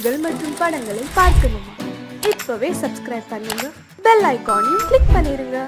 பாடல்கள் மற்றும் படங்களை பார்க்கணுமா? இப்பவே சப்ஸ்கிரைப் பண்ணுங்க, பெல் ஐகானையும் கிளிக் பண்ணிருங்க.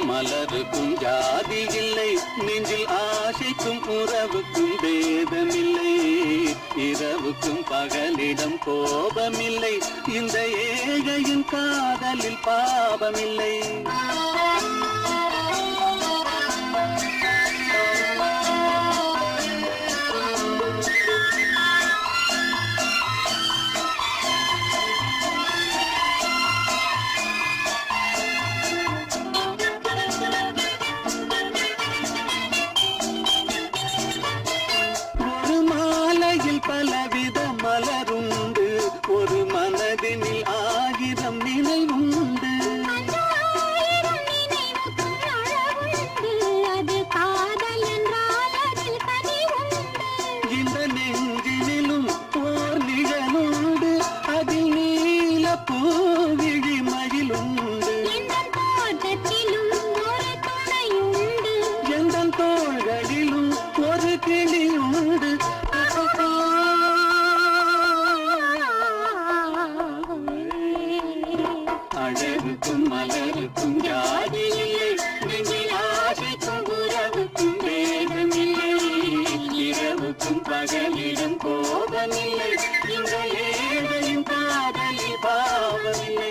மலருக்கும் ஜாதி இல்லை, நெஞ்சில் ஆசைக்கும் உறவுக்கும் பேதமில்லை. இரவுக்கும் பகலிடம் கோபமில்லை, இந்த ஏழையின் காதலில் பாவமில்லை. பலவித மலருண்டு, ஒரு மனதினில் 1000 நினைவுண்டு. இந்த நெஞ்சினிலும் ஓர் நிழலுண்டு, அதில் நீல பூவிழி மகிழுண்டு. எந்த தோள்களிலும் ஒரு கிளியுண்டு. அழகுக்கும் மலருக்கும் ஜாதி இல்லை, நெஞ்சில் ஆசைக்கும் உறவுக்கும் பேதமில்லை. இரவுக்கும் பகலிடம் கோபமில்லை, இந்த ஏழையின் காதலில் பாவமில்லை.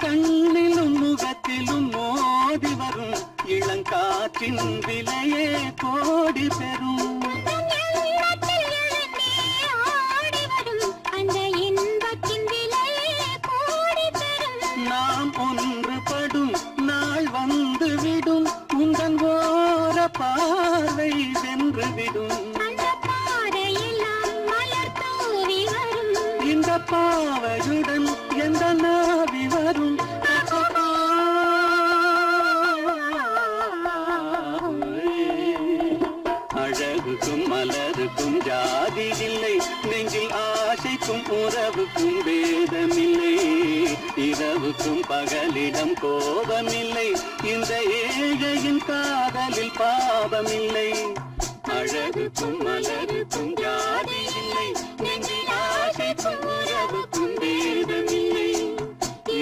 கண்ணிலும் முகத்திலும் மோதி வரும் இளங்காற்றின் விலையே கோடி பெறும். நாம் ஒன்றுபடும் நாள் வந்து விடும், உங்கள் ஓர பார்வை சென்று விடும். இந்த பாவையுடன் எந்த நாவி வரும். அழகுக்கும் மலருக்கும் ஜாதி இல்லை, நெஞ்சில் ஆசைக்கும் உறவுக்கும் பேதமில்லை. இரவுக்கும் பகலிடம் கோபமில்லை, இந்த ஏழையின் காதலில் பாவமில்லை. அழகுக்கும் மலருக்கும் ஜாதி இல்லை, நெஞ்சில் ஆசைக்கும் உறவுக்கும் பேதமில்லை.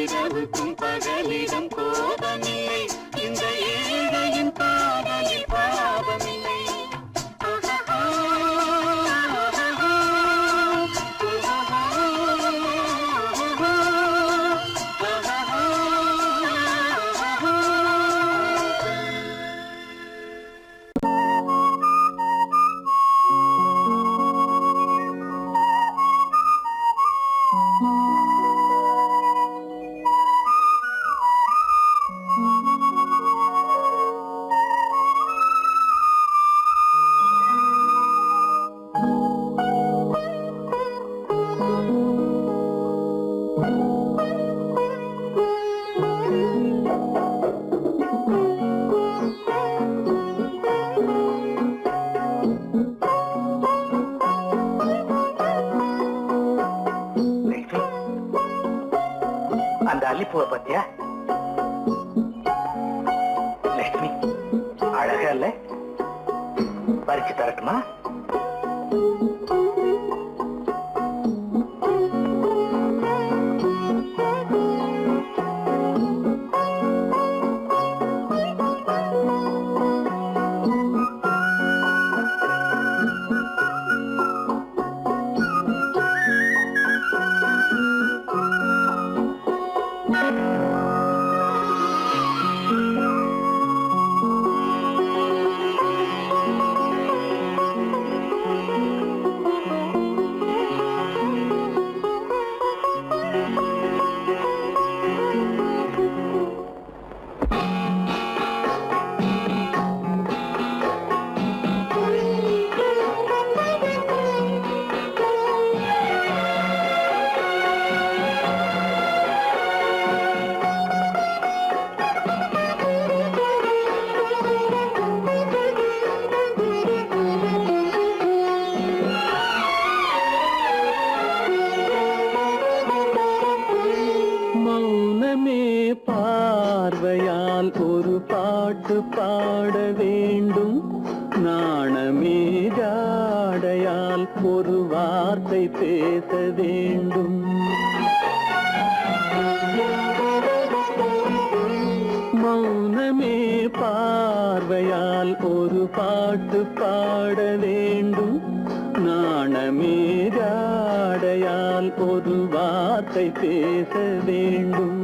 இரவுக்கும் பகலிடம் கோபமில்லை, இந்த ஏழையின் காதலில் பாவமில்லை. அந்த அல்லிப்பூவை பத்தியா லட்சுமி? அழகா இல்ல? பறிச்சு தரட்டுமா? பாட வேண்டும். நாணமே ஜாடையால் ஒரு வார்த்தை பேச வேண்டும். மௌனமே பார்வையால் ஒரு பாட்டு பாட வேண்டும். நாணமே ஜாடையால் ஒரு வார்த்தை பேச வேண்டும்.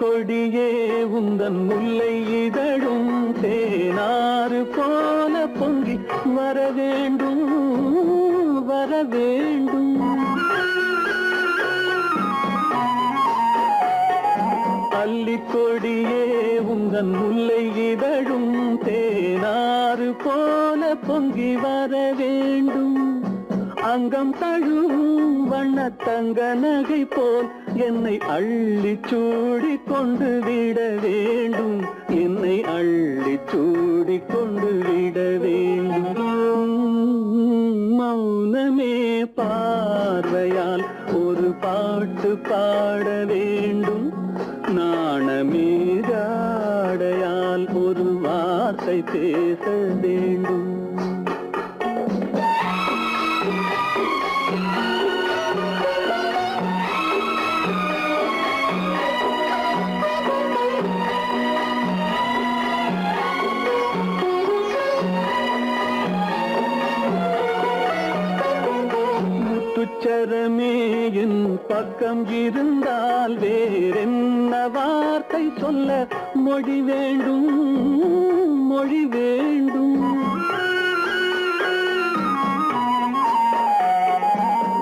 கொடியே உந்தன் முல்லை இதழும் தேனாறு போல பொங்கி வர வேண்டும், வர வேண்டும். அல்லிக்கொடியே உந்தன் முல்லை இதழும் தேனாறு போல பொங்கி வர வேண்டும். அங்கம் தழுவும் வண்ணத்தங்க நகை போல் என்னை அள்ளி சூடி கொண்டு விட வேண்டும். என்னை அள்ளி சூடி கொண்டு விட வேண்டும். மௌனமே பார்வையால் ஒரு பாட்டு பாட வேண்டும். நாணமே ஜாடையால் ஒரு வார்த்தை பேச வேண்டும். முத்துச்சரமே என் பக்கம் இருந்தால் வேறென்ன வார்த்தை சொல்ல மொழி வேண்டும், மொழி வேண்டும்.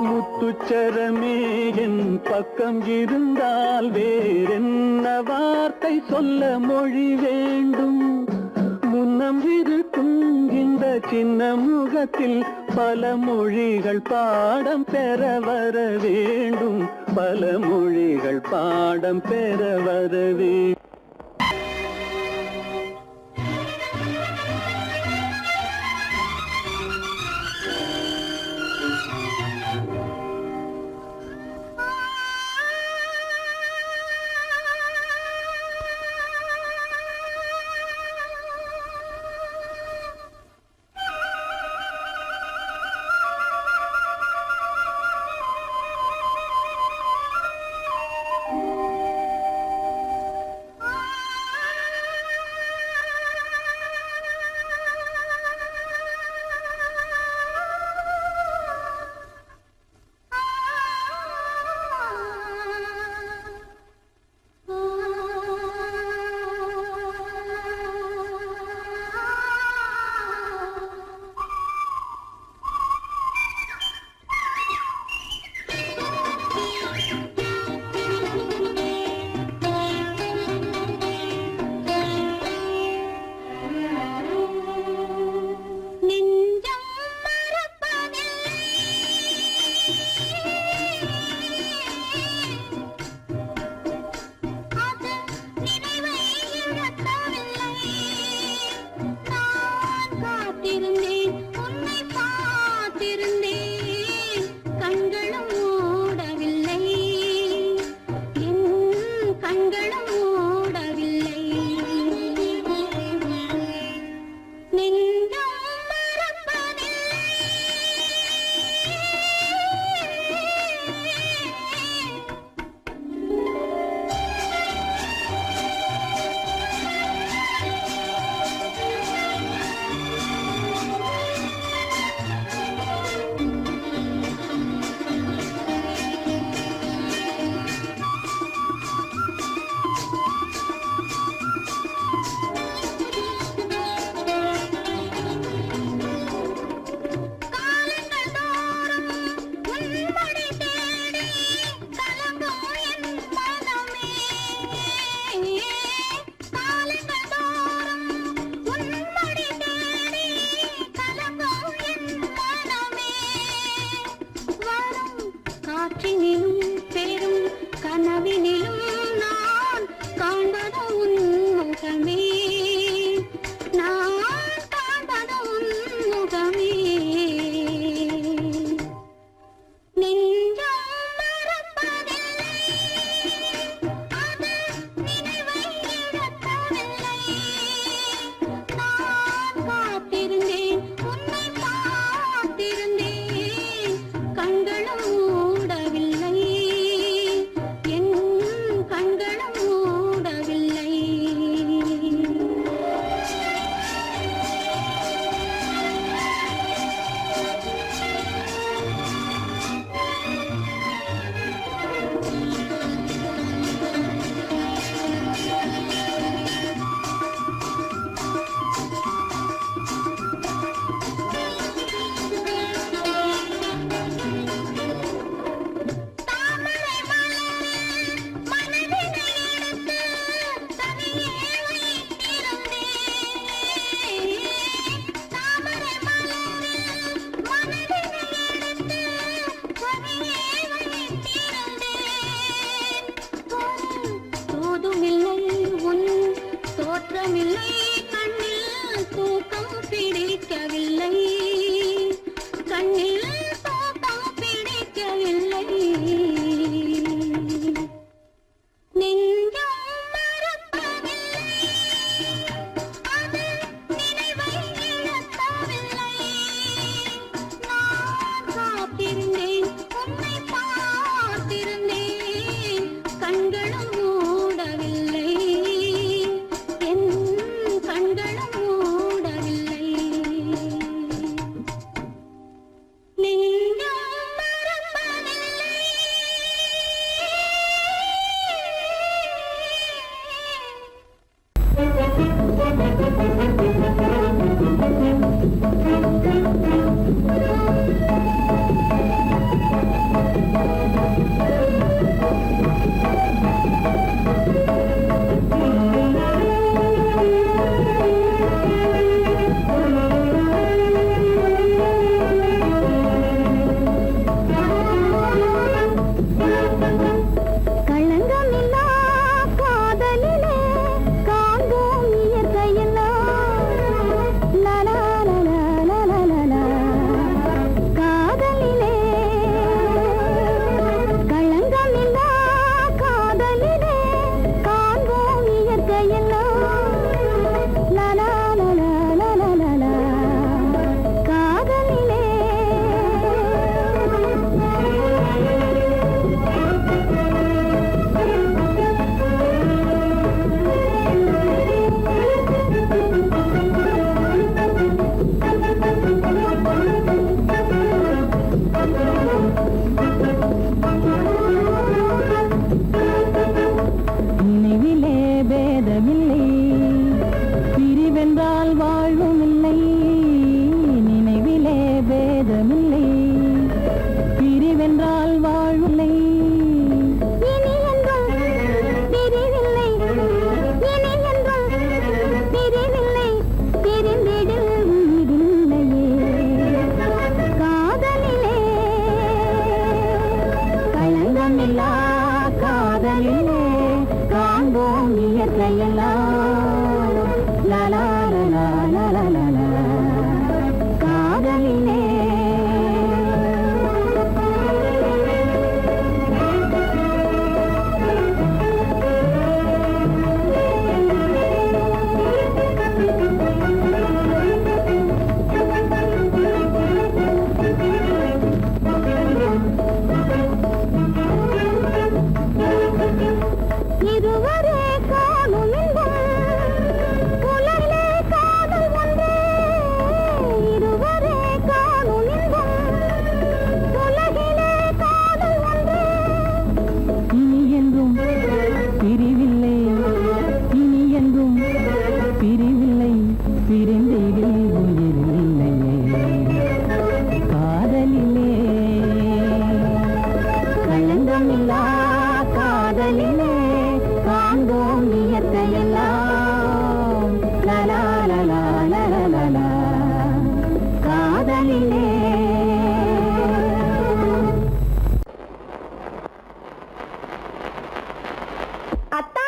முத்துச்சரமே என் பக்கம் இருந்தால் வேறென்ன வார்த்தை சொல்ல மொழி வேண்டும். முன்னம் இருக்கும் இந்த சின்ன முகத்தில் பல மொழிகள் பாடம் பெற வர வேண்டும். பல மொழிகள் பாடம் பெற வர வேண்டும். இயற்கையெல்லாம் லலா லலா லலா லலா காதலிலே இதுவரை காணும் உலகிலே காதல் ஒன்றே இதுவரை காணும் உலகிலே காதல் ஒன்றே இனி என்றும் பிரிவில்லை இனி என்றும் பிரிவில்லை பிரிந்திடில் உயிரில்லையே காதலிலே களங்கமில்லா காதலிலே காண்போம் இயற்கையெல்லாம் லலா லலா லலா லலா காதலிலே அத்தா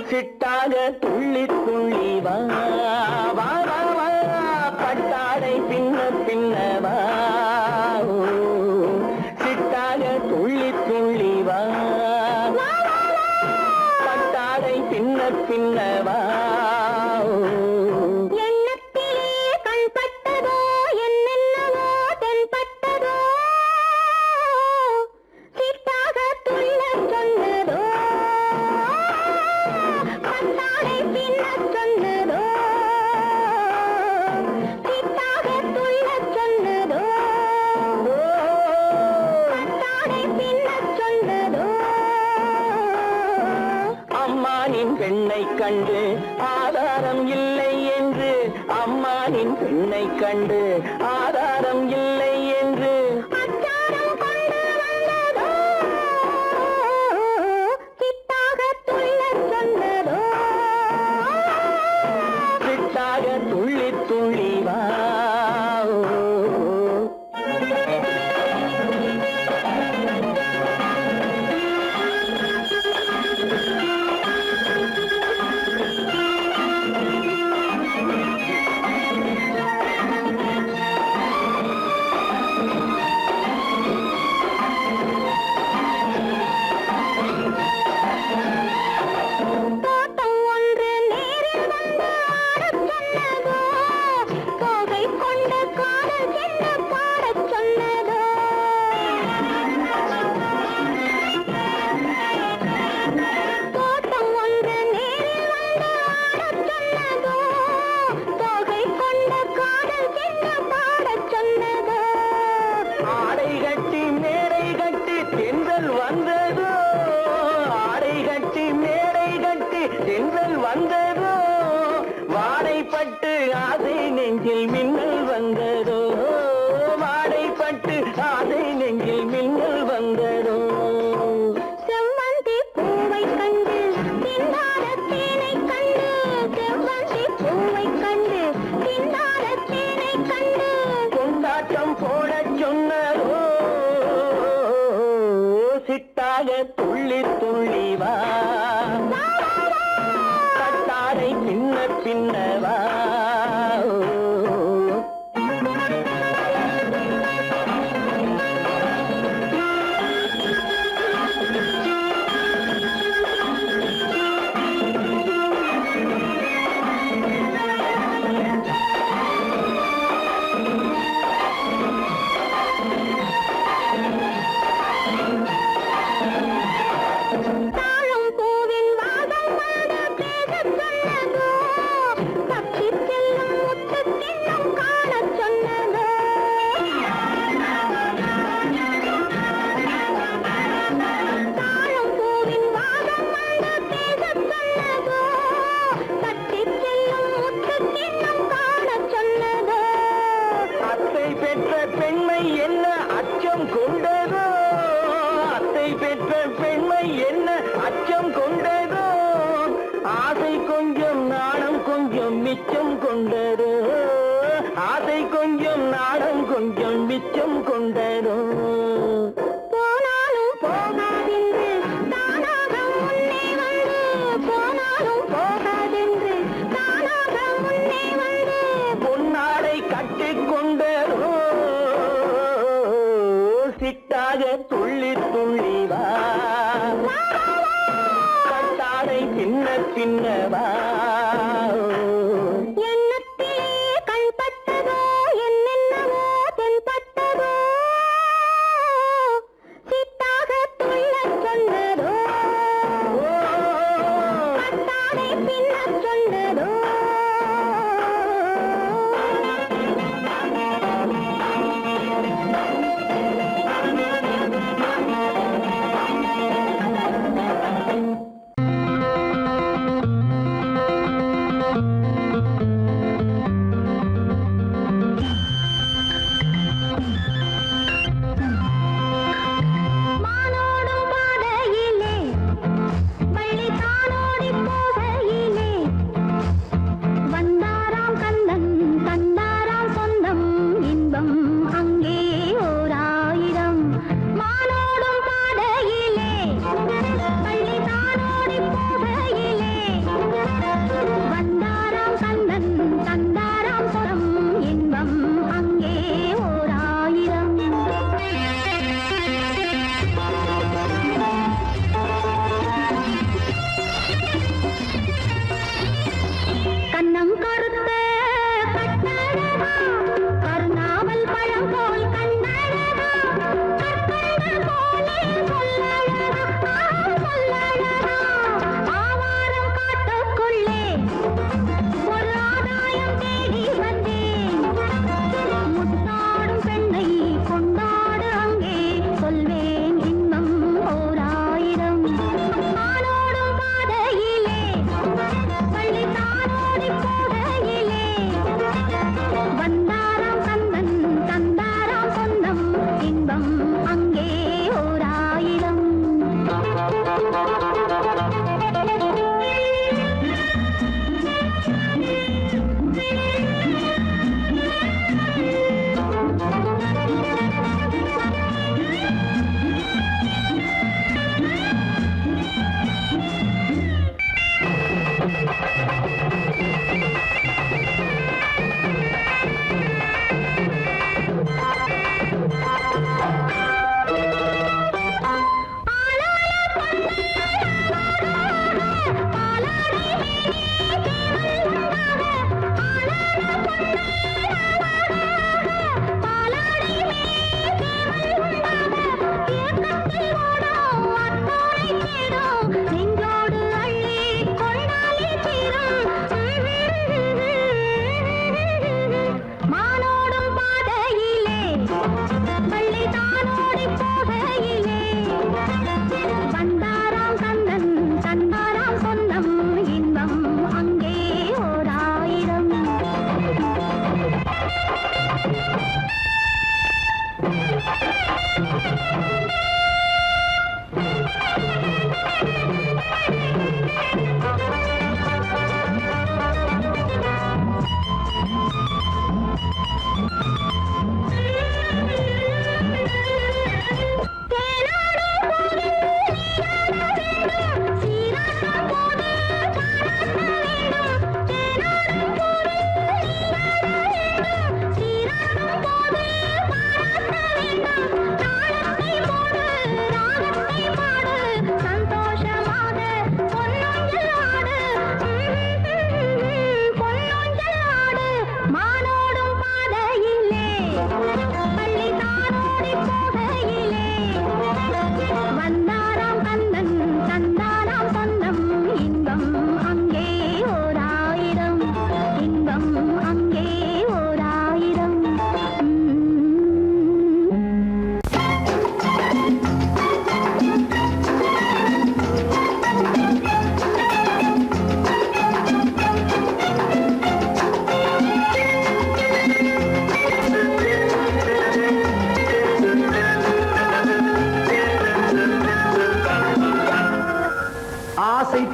சிட்டாக துள்ளி துள்ளி வா வா வா வா பட்டாடை பின்ன பின்ன வா ஓ, சிட்டாக துள்ளி துள்ளி வா பட்டாடை பின்ன பின்ன வா ஓ. எண்ணத்திலே கண்பட்டதோ என்னென்னவோ தென்பட்டதோ சிட்டாக துள்ளச் சொன்னதோ பட்டாடை பின்னச் சொன்னதோ சிட்டாக துள்ளச் சொன்னதோ பட்டாடை பின்னச் சொன்னதோ அம்மானின் பெண்ணை கண்டு ஆதாரம் இல்லை என்று அம்மானின் பெண்ணை கண்டு ஆதாரம் இல்லை என்று அச்சாரம் கொண்டு வந்ததோ சிட்டாக துள்ளச் சொன்னதோ சிட்டாக துள்ளி துள்ளி வா ஓ. தோட்டம் ஒன்று நேரில் வந்து ஆடச் சொன்னதோ தோகை கொண்ட காதல் என்ன பாடச் சொன்னதோ தோட்டம் ஒன்று நேரில் வந்து ஆடச் சொன்னதோ தோகை கொண்ட காதல் என்ன பாடச் சொன்னதோ ஆடை கட்டி மேடை கட்டி தென்றல் வந்ததோ ஆடை கட்டி மேடை கட்டி தென்றல் வந்ததோ வாடைப்பட்டு ஆசை நெஞ்சில் மின்னல் வந்ததோ வாடைப்பட்டு ஆசை நெஞ்சில் மின்னல் வந்ததோ செவ்வந்தி பூவை கண்டு திண்டாட தேனை கண்டு செவ்வந்தி பூவை கண்டு திண்டாட தேனை கண்டு கொண்டாட்டம் போடச் சொன்னதோ சிட்டாக துள்ளி துள்ளி வா கட்டாடை பின்ன பின்ன வா ஓ. தாழம் பூவின் வாசம் வந்து பேசச் சொன்னதோ மிச்சம் கொண்டதோ ஆசை கொஞ்சம் நாடம் கொஞ்சம் மிச்சம் கொண்டதோ போனாலும் போகாதென்று தானாக முன்னே வந்து போனாலும் போகாதென்று தானாக முன்னே வந்து பொன்னாடை கட்டிக்கொண்டதோ சிட்டாக துள்ளி துள்ளி வா கட்டாடை பின்ன பின்னவா எண்ணத்திலே கண்பட்டதோ என்னென்னவோ தென்பட்டதோ சித்தாக துள்ளச் சொன்னதோ கட்டாடை பின்னச் சொன்னதோ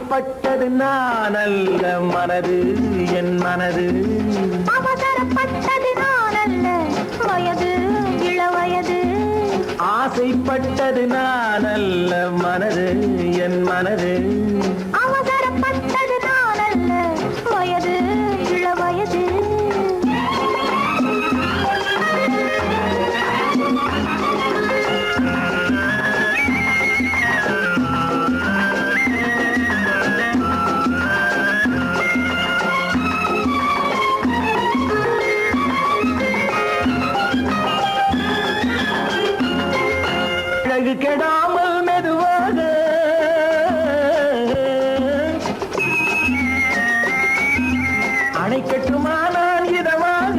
ஆசைப்பட்டது நான் அல்ல மனது என் மனது அவசரப்பட்டது நான் அல்ல வயது இளவயது ஆசைப்பட்டது நான் அல்ல மனது என் மனது அவசரப்பட்டது நான் அல்ல வயது இளவயது அழகு கெடாமல் மெதுவாக அணைக்கட்டுமா நான் இதமாக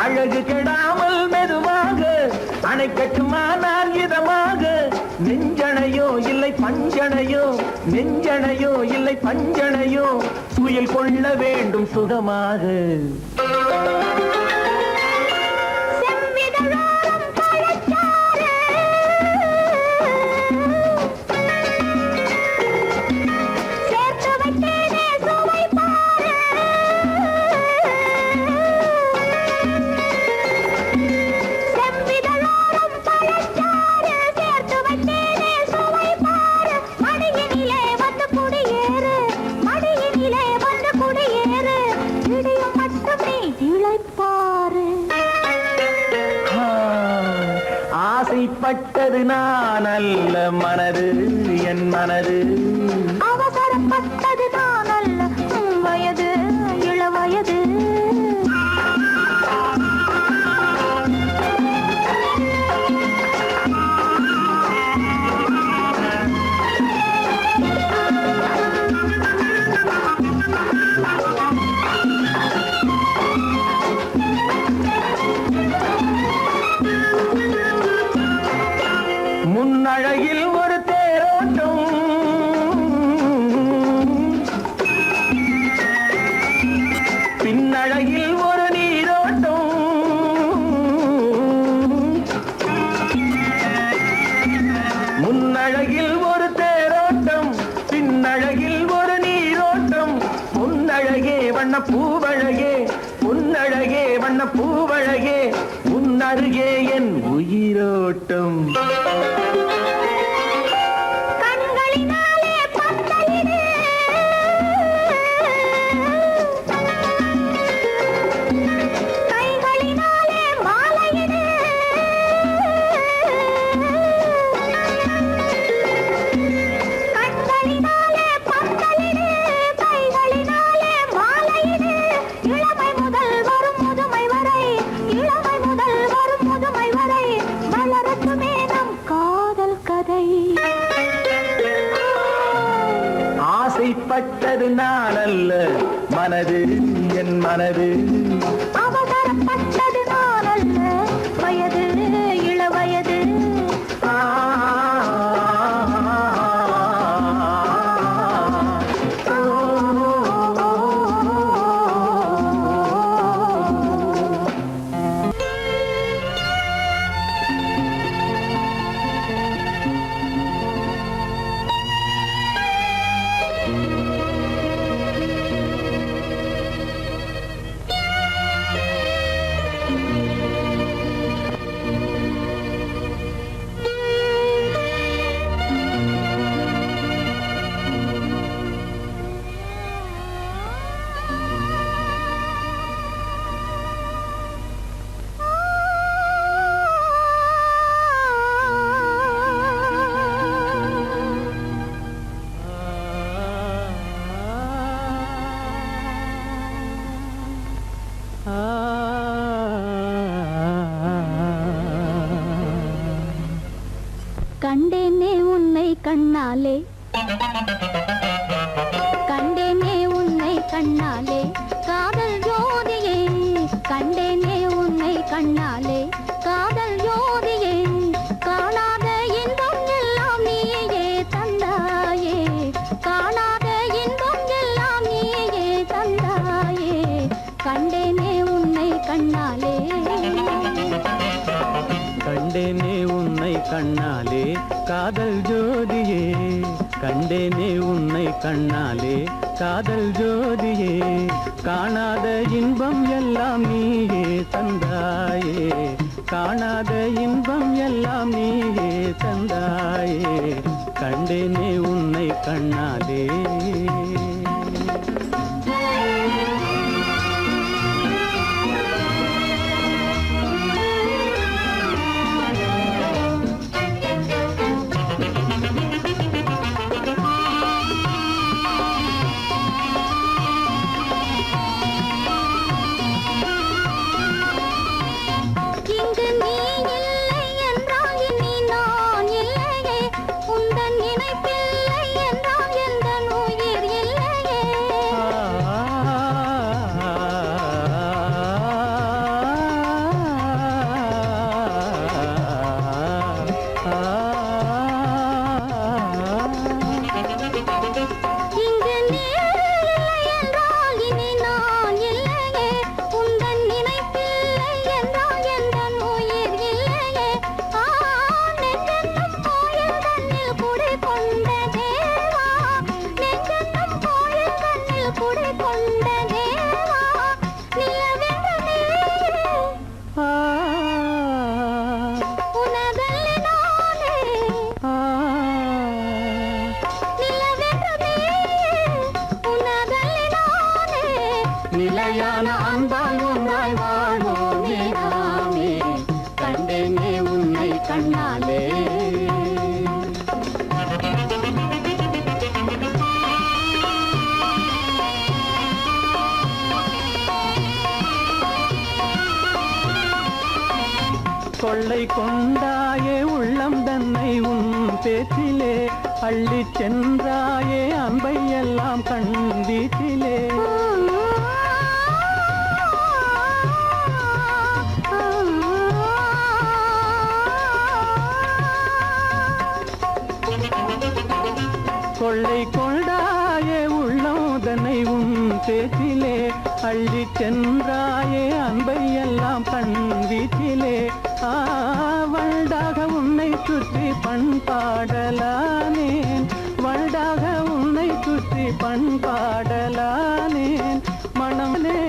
அழகு கெடாமல் மெதுவாக அணைக்கட்டுமா நான் இதமாக நெஞ்சணையோ இல்லை பஞ்சணையோ நெஞ்சணையோ இல்லை பஞ்சணையோ துயில் கொள்ள வேண்டும் சுகமாக செவ்விதழோரம் பழச்சாறு சேர்த்து வைத்தேனே சுவை பாரு செவ்விதழோரம் பழச்சாறு சேர்த்து வைத்தேனே சுவை பாரு மடியினிலே வந்து குடியேறு மடியினிலே வந்து குடியேறு இடியும் மட்டும் நீ இளைப்பாரு ஆசைப்பட்டது நான் அல்ல மனது என் மனது அவசரப்பட்டது நான் அல்ல வயது இளவயது முன்னழகில் ஒரு தேரோட்டம் பின்னழகில் ஒரு நீரோட்டம் முன்னழகில் ஒரு தேரோட்டம் பின்னழகில் ஒரு நீரோட்டம் முன்னழகே வண்ண பூவழகே முன்னழகே வண்ண பூவழகே முன்னருகே என் உயிரோட்டம் கண்களினாலே பந்தலிடு கைகளினாலே மாலையிடு கண்களினாலே பந்தலிடு கைகளினாலே மாலையிடு இளமை முதல் வரும் முதுமை வரை இளமை முதல் வரும் முதுமை வரை மலரட்டுமே நம் காதல் கதை ஆசைப்பட்டது நான் அல்ல மனது என் மனது அவசரப்பட்டது நான் அல்ல வயது இளவயது ஆ, கண்டேனே உன்னை கண்ணாலே கண்டேனே உன்னை கண்ணாலே காதல் ஜோதியே கண்டேனே உன்னை கண்ணாலே காதல் ஜோதியே காணாத இன்பம் எல்லாம் நீயே தந்தாயே காணாத இன்பம் எல்லாம் நீயே தந்தாயே கண்டேனே உன்னை கண்ணாலே கண்டேனே உன்னை கண்ணாலே காதல் ஜோதியே கண்டேனே உன்னை கண்ணாலே காதல் ஜோதியே காணாத இன்பம் எல்லாம் நீயே தந்தாயே காணாத இன்பம் எல்லாம் நீயே தந்தாயே கண்டேனே உன்னை கண்ணாலே நிலையான அன்பால் ஒன்றாய் வாழ்வோமே நாமே கண்டேனே உன்னை கண்ணாலே கொள்ளை கொண்டாயே உள்ளம் தன்னை உன் பேச்சிலே அள்ளிச் சென்றாயே அன்பை எல்லாம் கண் வீட்டிலே கொள்ளை கொண்டாயே உள்ளோதனை உன் பேச்சிலே அள்ளிச் சென்றாயே அன்பை எல்லாம் கண் வீட்டிலே வண்டாக உன்னை சுற்றி பண்பாடலானேன் வண்டாக உன்னை சுற்றி பண்பாடலானேன் மனமே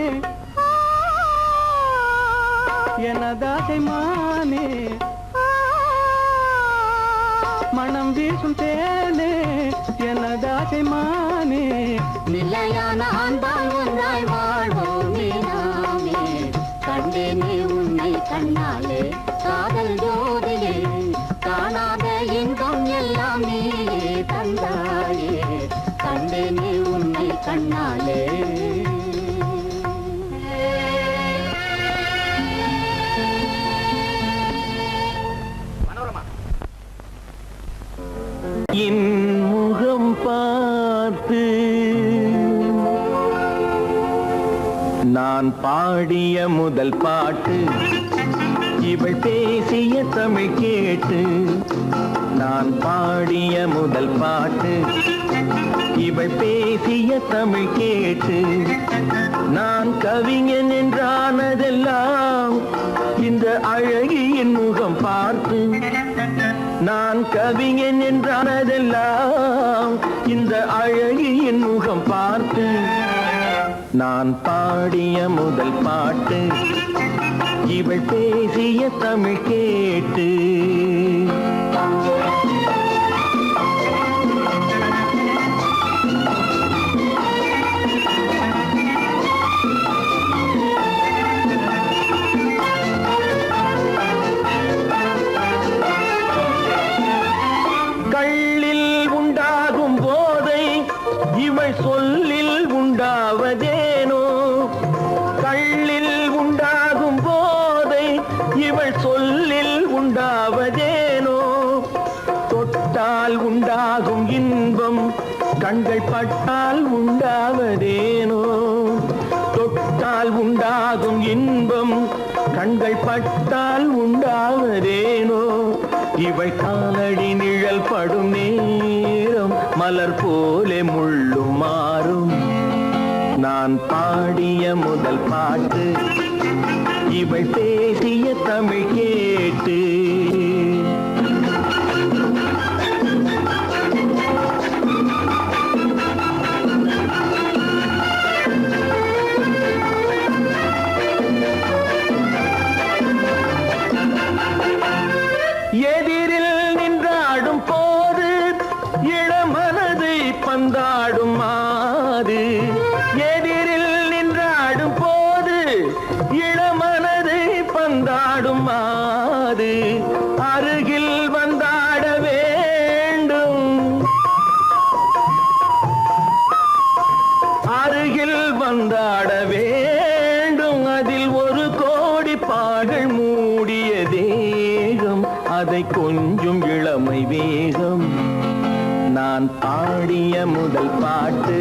எனதாசை மானே மனம் வீசும் தேனே எனதாசை மானே நிலையான அன்பால் ஒன்றாய் வாழ்வோமே நாமே கண்டேனே உன்னை கண்ணாலே காதல் ஜோதியே காணாத இன்பம் எல்லாம் நீயே தந்தாயே கண்டேனே உன்னை கண்ணாலே என் முகம் பார்த்து நான் பாடிய முதல் பாட்டு இவள் பேசிய தமிழ் கேட்டு நான் பாடிய முதல் பாட்டு இவள் பேசிய தமிழ் கேட்டு நான் கவிஞன் என்றானதெல்லாம் இந்த அழகியின் முகம் பார்த்து நான் கவிஞன் என்றானதெல்லாம் இந்த அழகியின் முகம் பார்த்து நான் பாடிய முதல் பாட்டு இவள் பேசிய தமிழ் கேட்டு கள்ளில் உண்டாகும் போதை இவள் சொல்லில் உண்டாவதேனோ கள்ளில் உண்டாகும் போதை இவள் சொல்லில் உண்டாவதேனோ தொட்டால் உண்டாகும் இன்பம் கண்கள் பட்டால் உண்டாவதேனோ தொட்டால் உண்டாகும் இன்பம் கண்கள் பட்டால் உண்டாவதேனோ இவள் காலடி நிழல் படும் நேரம் மலர் போலே முள்ளும் மாறும் நான் பாடிய முதல் பாட்டு இவள் பேசிய தமிழ் கேட்டு எதிரில் நின்றாடும் போது இளமனதை பந்தாடும் மாது. எதிரில் நின்றாடும் போது இளமனதை பந்தாடும் மாது. அருகில் வந்தாட வேண்டும், அருகில் வந்தாட வேண்டும். அதில் ஒரு கோடி பாடல் மூடிய தேகம், அதை கொஞ்சம் இளமை வேகம். நான் பாடிய முதல் பாட்டு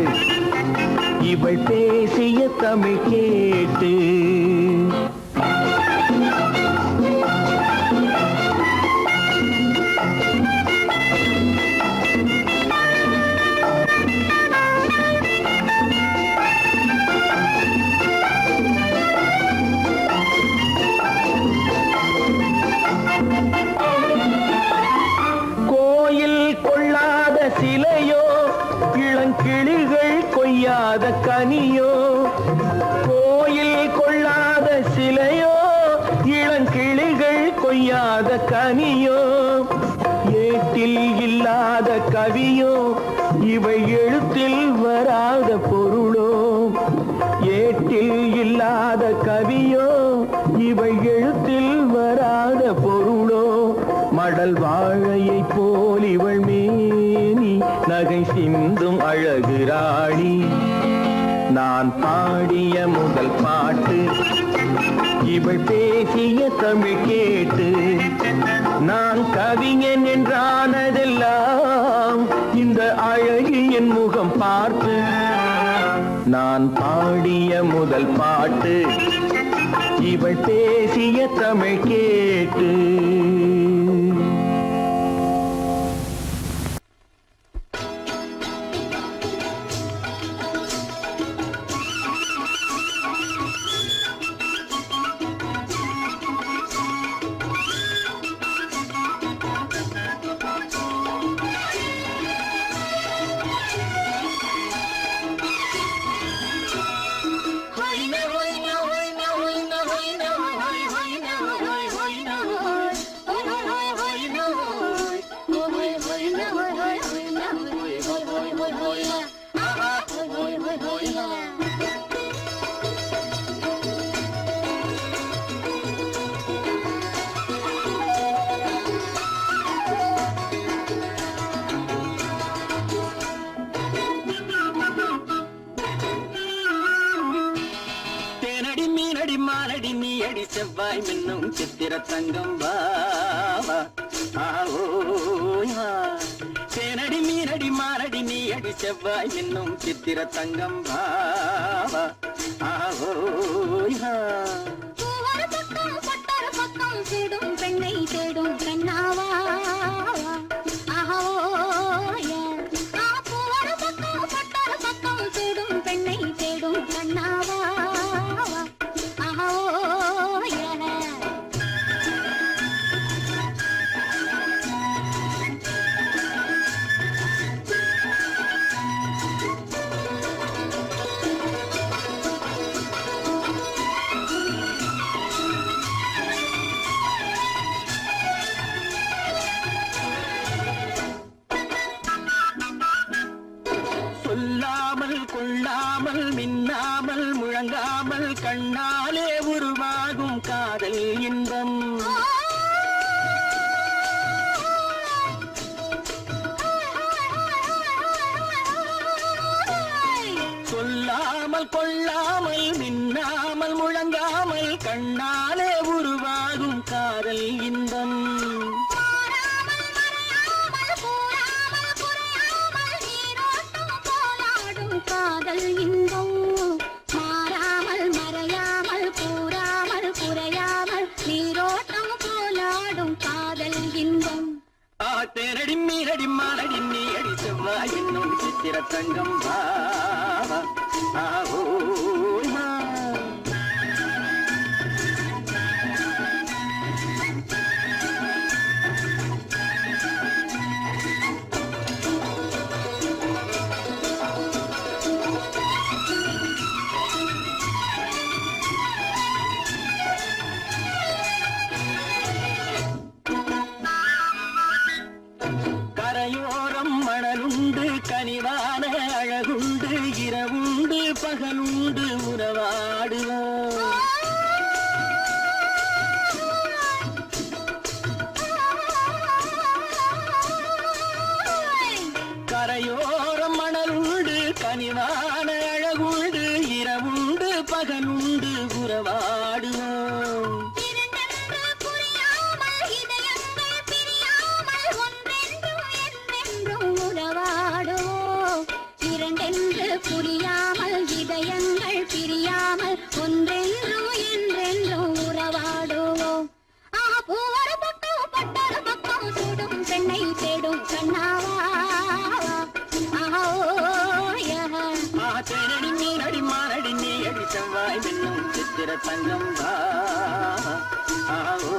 இவள் பேசிய தமிழ் கேட்டு. சிலையோ இளங்கிளிகள் கொய்யாத கனியோ. கோயில் கொள்ளாத சிலையோ இளங்கிளிகள் கொய்யாத கனியோ. ஏட்டில் இல்லாத கவியோ இவை எழுத்தில் வராத பொருளோ. ஏட்டில் இல்லாத கவியோ இவை எழுத்தில் வராத பொருளோ. மடல் வாழையை போல் இவள் மேனி நகை சிந்தும் அழகு ராணி. நான் பாடிய முதல் பாட்டு இவள் பேசிய தமிழ் கேட்டு. நான் கவிஞன் என்றானதெல்லாம் இந்த அழகியின் முகம் பார்த்து. நான் பாடிய முதல் பாட்டு இவள் பேசிய தமிழ் கேட்டு. மாலடி நீ அடி செவ்வாய் மின்னும் சித்திர தங்கம் வாவா. தேனடி மீனடி மாலடி நீ அடி செவ்வாய் மின்னும் சித்திர தங்கம் வாவா. தேடும் பெண்ணை தேடும் கண்ணாவா. தேடும் பெண்ணை தேடும் கண்ணாவா. சொல்லாமல் கொள்ளாமல் மின்னாமல் முழங்காமல் கண்ணாலே உருவாகும் காதல் இன்பம். சொல்லாமல் கொள்ளாமல் மின்னாமல் முழங்காமல் கண்ணாலே உருவாகும் காதல் இன்பம். காதல் இன்பம் மாறாமல் மறையாமல் கூறாமல் குறையாமல் நீரோட்டம் போலாடும் காதல் இன்பம். தேனடி மீனடி மாலடி நீ அடி செவ்வாய் என்னும் சித்திர தங்கம் வாவா. தங்கம் தான் ஆவோ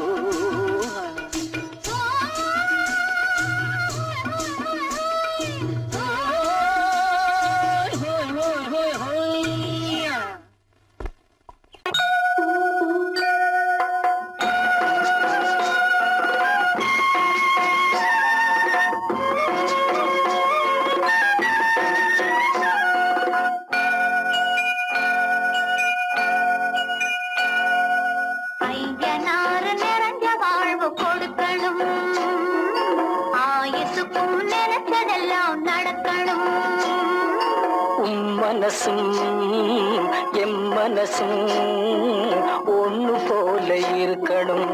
மனசும் எம் மனசும் ஒண்ணு போல இருக்கணும்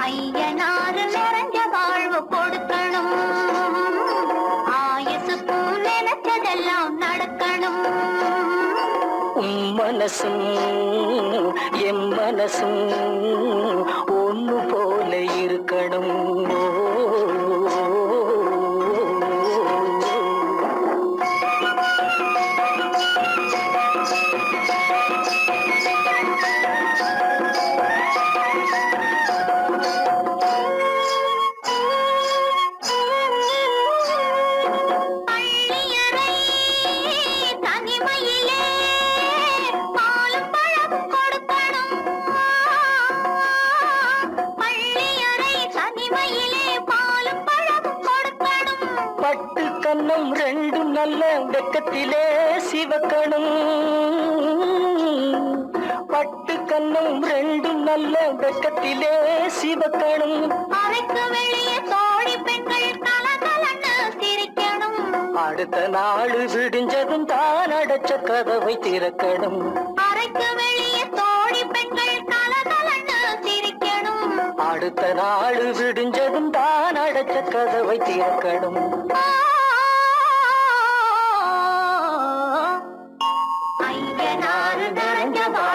ஐயனாறு நிறைஞ்ச வாழ்வு கொடுக்கணும் ஆயுசுக்கும் நினைச்சதெல்லாம் நடக்கணும் மனசும் எம் மனசும் ஒண்ணு போல இருக்கணும் கண்ணம் ரெண்டும் நல்ல வெக்கத்திலே சிவக்கணும் பட்டு கண்ணம் ரெண்டும் நல்ல வெக்கத்திலே சிவக்கணும் அறைக்கு வெளியே தோழி பெண்கள் கலகலன்னு சிரிக்கணும் அடுத்த நாள் விடிஞ்சதும் தான் அடைச்ச கதவை திறக்கணும் அறைக்கு வெளியே தோழி பெண்கள் கலகலன்னு சிரிக்கணும் அடுத்த நாள் விடிஞ்சதும் தான் அடைச்ச கதவை திறக்கணும்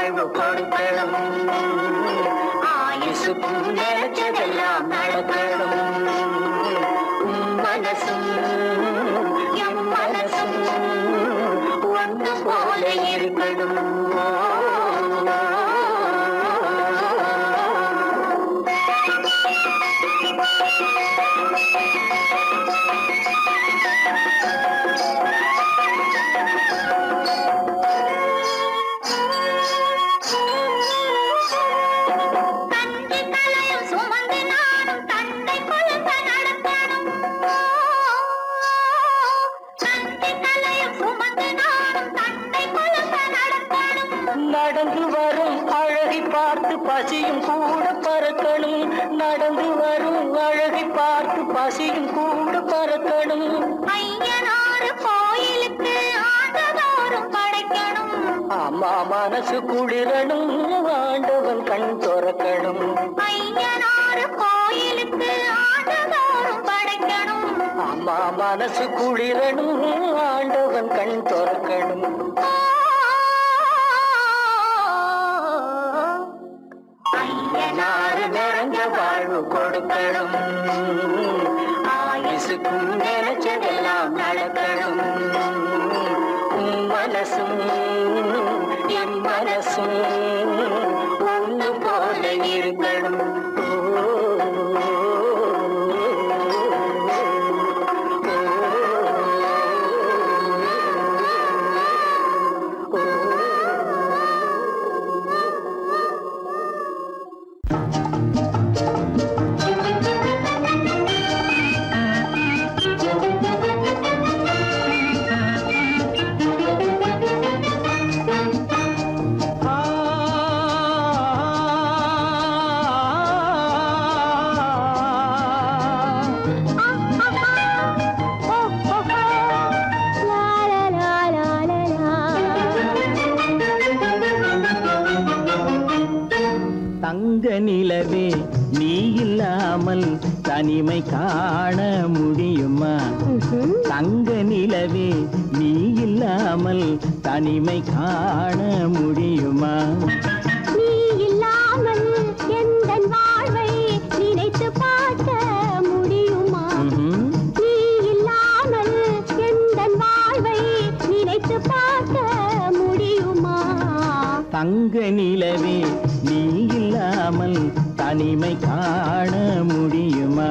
வாழ்வு கொடுக்கணும் ஆயுசுக்கும் நினைச்சதெல்லாம் நடக்கணும் மனசும் எம் மனசும் ஒன்று போல இருக்கணும் நடந்து வரும் அழகை பார்த்து பசியும் கூட பறக்கணும் நடந்து வரும் அழகை பார்த்து பசியும் கூட பறக்கணும் ஐயனாறு கோயிலுக்கு ஆண்டதோறும் படைக்கணும் அம்மா மனசு குளிரணும் ஆண்டவன் கண் துறக்கணும் ஐயனாறு கோயிலுக்கு ஆண்டதோறும் படைக்கணும் அம்மா மனசு குளிரணும் ஆண்டவன் கண் துறக்கணும் ஐயனாறு நிறைஞ்ச வாழ்வு கொடுக்கணும் ஆயுசுக்கும் நினைச்சதெல்லாம் நடக்கணும் மனசும் என் மனசும் ஒண்ணு போல இருக்கணும் தங்க நிலவே நீ இல்லாமல் தனிமை காண முடியுமா தங்க நிலவே நீ இல்லாமல் தனிமை காண முடியுமா நீ இல்லாமல் எந்தன் வாழ்வை நினைத்து பார்க்க முடியுமா நீ இல்லாமல் எந்தன் வாழ்வை நினைத்து தங்க நிலவே நீ இல்லாமல் தனிமை காண முடியுமா?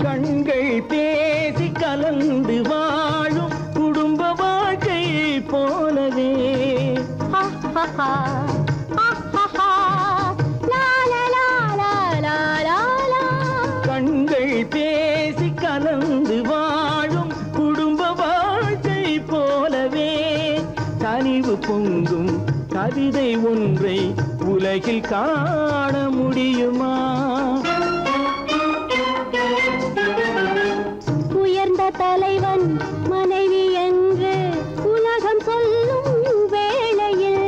கண்கள் பேசி கலந்து வாழும் குடும்ப வாழ்க்கை போலவே கண்கள் பேசி கலந்து வாழும் குடும்ப வாழ்க்கை போலவே கனிவு பொங்கும் கவிதை ஒன்றை உலகில் காண முடியுமா? உயர்ந்த தலைவன் மனைவி என்று உலகம் சொல்லும் வேளையில்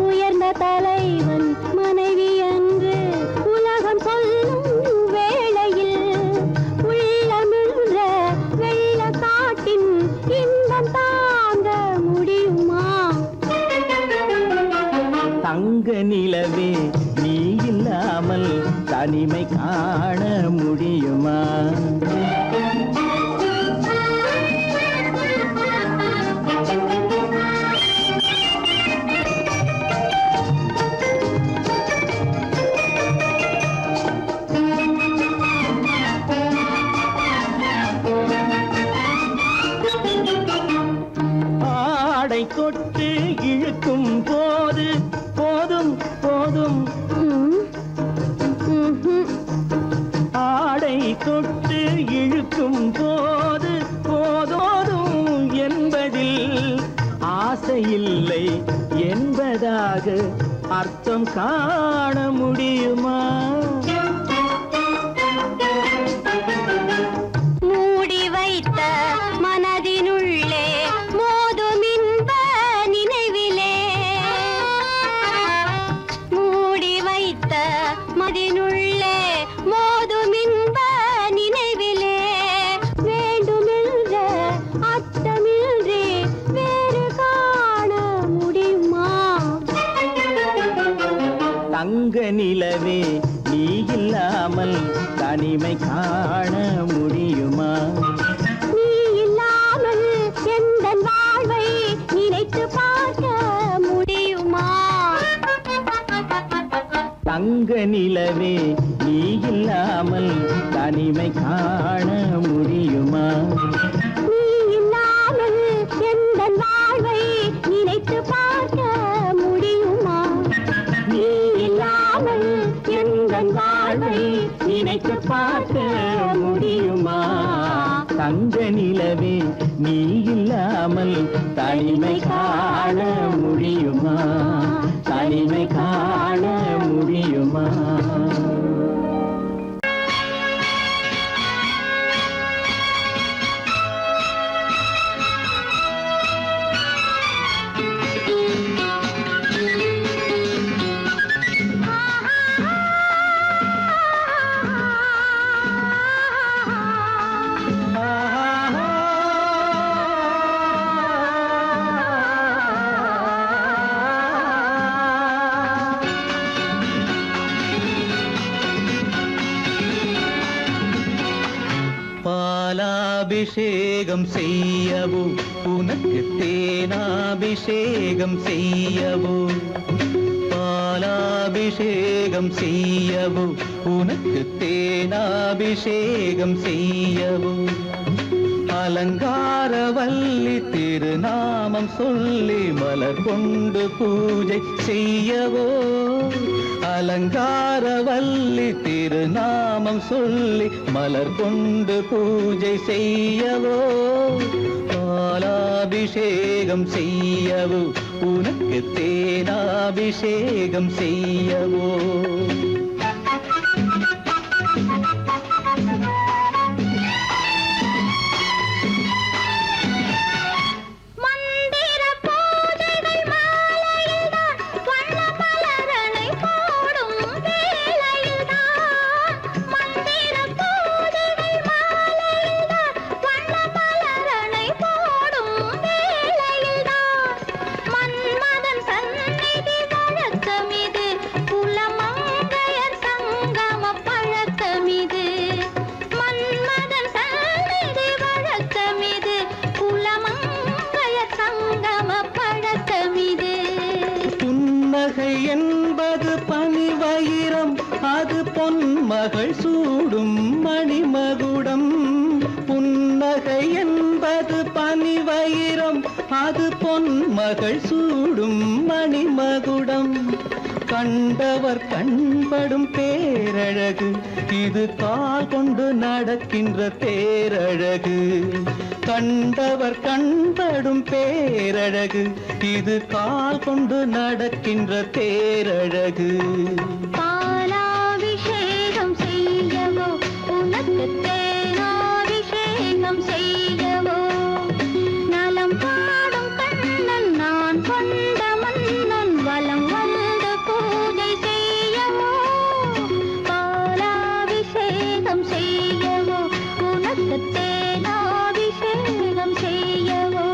உயர்ந்த தலைவன் மனைவி என்று உலகம் சொல்லும் வேளையில் உள்ளமிழ்ற வெள்ள காட்டின் இன்பம் தாங்க முடியுமா? தங்க நிலவே நீ இல்லாமல் தனிமை காண முடியுமா? ஆடை தொட்டு இழுக்கும் போது போதும் போதும் ஆடை தொட்டு இழுக்கும் போது போதோதும் என்பதில் ஆசையில்லை என்பதாக அர்த்தம் காண முடியுமா? மூடி வைத்த மனதினுள்ளே மோதும் இன்ப நினைவிலே மூடி வைத்த மனதினுள்ளே மோதும் இன்ப நினைவிலே வேண்டுமென்ற அர்த்தமின்றி வேறு காண முடியுமா? தங்க நிலவே நீ இல்லாமல் தனிமை காண முடியுமா? நீ இல்லாமல் எந்தன் வாழ்வை நினைத்து பார்க்க முடியுமா? தங்க நிலவே நீ இல்லாமல் தனிமை காண முடியுமா? நீ இல்லாமல் எந்தன் வாழ்வை நினைத்து பார்க்க முடியுமா? நீ இல்லாமல் எந்தன் வாழ்வை நினைத்து பார்க்க முடியுமா? தங்க நிலவே நீ இல்லாமல் தனிமை காண முடியுமா? தனிமை காண முடியுமா? பாலாபிஷேகம் செய்யவோ உனக்கு தேனாபிஷேகம் செய்யவோ பாலாபிஷேகம் செய்யவோ உனக்கு தேனாபிஷேகம் செய்யவோ அலங்காரவல்லி திருநாமம் சொல்லி மலர் கொண்டு பூஜை செய்யவோ அலங்காரவல்லி திருநாமம் சொல்லி மலர் கொண்டு பூஜை செய்யவோ பாலாபிஷேகம் செய்யவோ உனக்கு தேனாபிஷேகம் செய்யவோ மந்திர பூஜைகள் என்பது பனிவயிரம், அது பொன்மகள் சூடும் மணிமகுடம். கண்டவர் கண்படும் பேரழகு, இது கால் கொண்டு நடக்கின்ற தேரழகு. கண்டவர் கண்படும் பேரழகு, இது கால் கொண்டு நடக்கின்ற தேரழகு. பாலாபிஷேகம் செய்யவோ உனக்கு தேனாபிஷேகம் செய்யவோ, நலம் பாடும் கண்ணன் நான் கொண்ட மன்னன் வலம் வந்து பூஜை செய்யவோ. பாலாபிஷேகம் செய்யவோ உனக்கு தேனாபிஷேகம் செய்யவோ.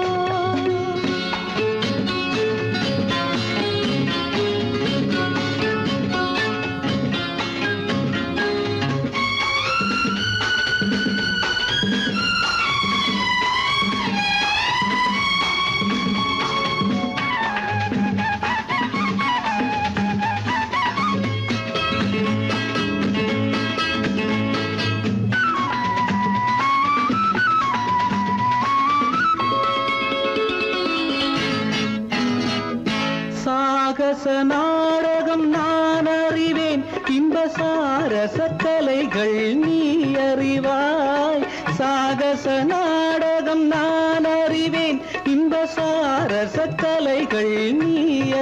சாகச நாடகம் நான் அறிவேன், இன்ப சாரச கலைகள் நீ அறிவாய். சாகச நாடகம் நான் அறிவேன், இன்ப சாரச கலைகள் நீ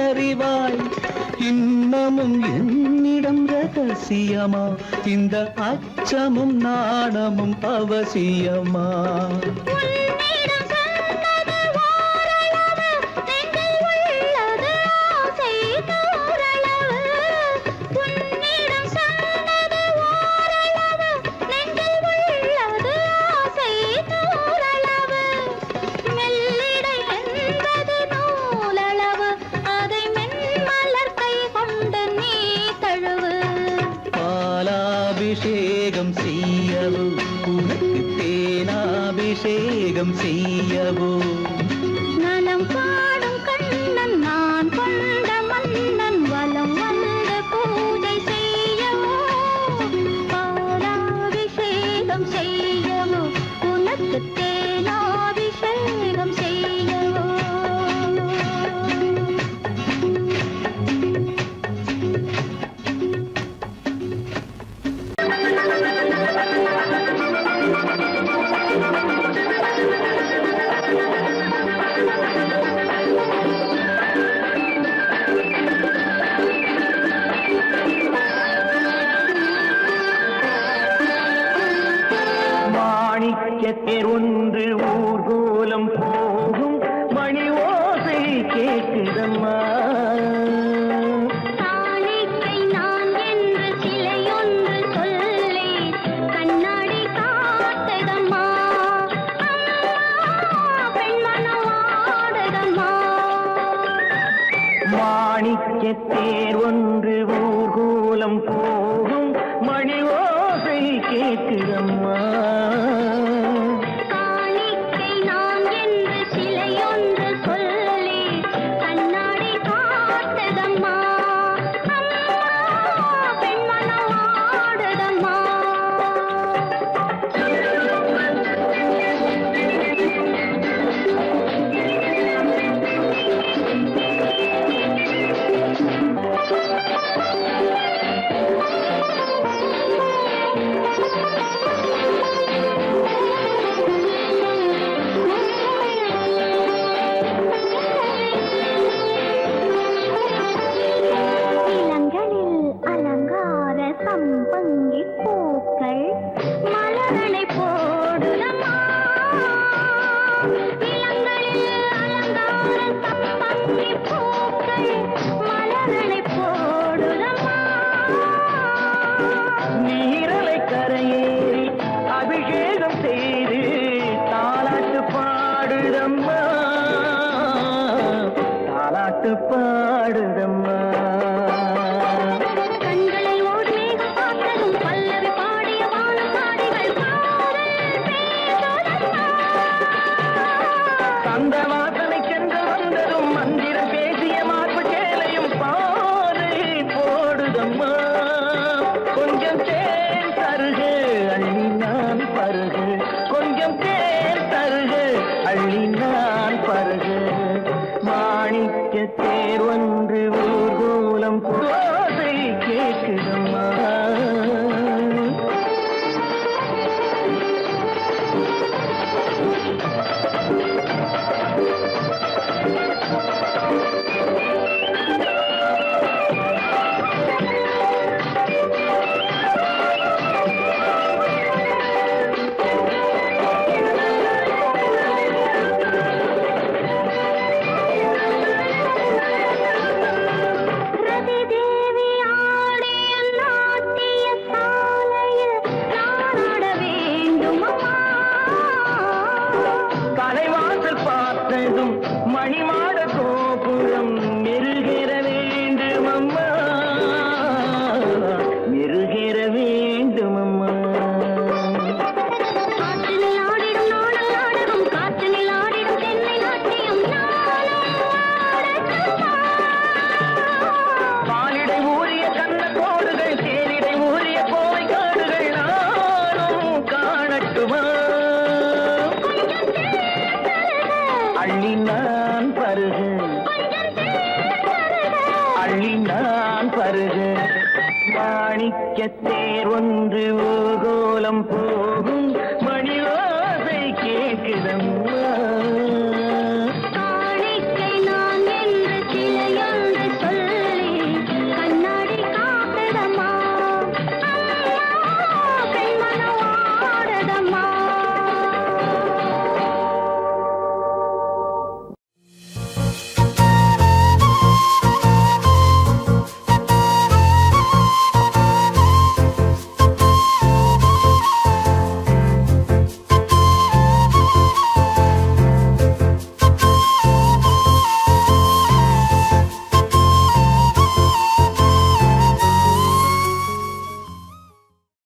அறிவாய். இன்னமும் என்னிடம் ரகசியமா, இந்த அச்சமும் நாணமும் அவசியமா? உன்னிடம் சொன்னது ஓரளவு, நெஞ்சில் உள்ளது ஆசை தோரளவு. உன்னிடம் சொன்னது ஓரளவு, நெஞ்சில் உள்ளது ஆசை தோரளவு. மெல்லிடை என்பது நூலளவு, அதை மென்மலர் கை கொண்டு நீ தழுவு. பாலாபிஷேகம் செய்யவோ உனக்கு தேனாபிஷேகம் செய்யவோ. நலம் பாடும் கண்ணன் நான் கொண்ட மன்னன் வலம் வந்து பூஜை செய்யவோ. பாலாபிஷேகம் செய்யவோ உனக்கு தேனாபிஷேகம் செய்யவோ. மாணிக்கத்தேர் ஒன்று ஊர்கோலம் போகும், மணி ஓசை கேட்குதம்மா. காணிக்கை நான் என்று சிலையொன்று சொல்லி கண்ணாடி காட்டுதம்மா. பெண்மனம் ஆடுதம்மா. மாணிக்கத்தேர் ஒன்று ஊர்கோலம் போகும், மணி ஓசை கேட்குதம்மா. காணிக்கை நான் என்று சிலையொன்று சொல்லி கண்ணாடி காட்டுதம்மா. பெண்மனம் ஆடுதம்மா. இளங்களில் அலங்கார சம்பங்கி பூக்கள் மலரனை போடுதம்மா. இளங்களில் அலங்கார சம்பங்கி பூக்கள் மலரனை போடுதம்மா. நீரலை கரையேறி அபிஷேகம் செய்து தாலாட்டு பாடுதம்மா. தாலாட்டு பாடுதம்மா. கண்களில் ஓடி மேகம் பார்த்ததும் பல்லவி பாடிய வானம் பாடிகள் பாடல் பேசுதம்மா. அந்த வாசனை சென்று வந்ததும் மந்திரம் பேசிய மார்பு சேலையும் பாதை போடுதம்மா. கொஞ்சம் தேன் தருகு அள்ளி நான் பருகு, கொஞ்சம் தேன் தருகு தேர் ஒன்று ஊர்கோலம் போதை கேட்குதம்மா. ரதி தேவி ஆடிய நாட்டிய சாலையில் நாடாட வேண்டும் அம்மா. கலைவாசல் பார்த்ததும் மணிமாட கோபுரம் மெருகிற வேண்டும் அம்மா, மெருகிற வேண்டும் அம்மா. காற்றினில் ஆடிடும் நாடல் நாடகம், காற்றினில் ஆடிடும் தென்னை நாட்டியம் பாலிடை ஊறிய கண்ண கோடுகள், தேனிடை ஊறிய கோவை காடுகள் நானும் காணட்டுமா? அள்ளி நான் பருகு, அள்ளி நான் பருகு, மாணிக்கத் தேர் ஒன்று ஊர்கோலம் போகும்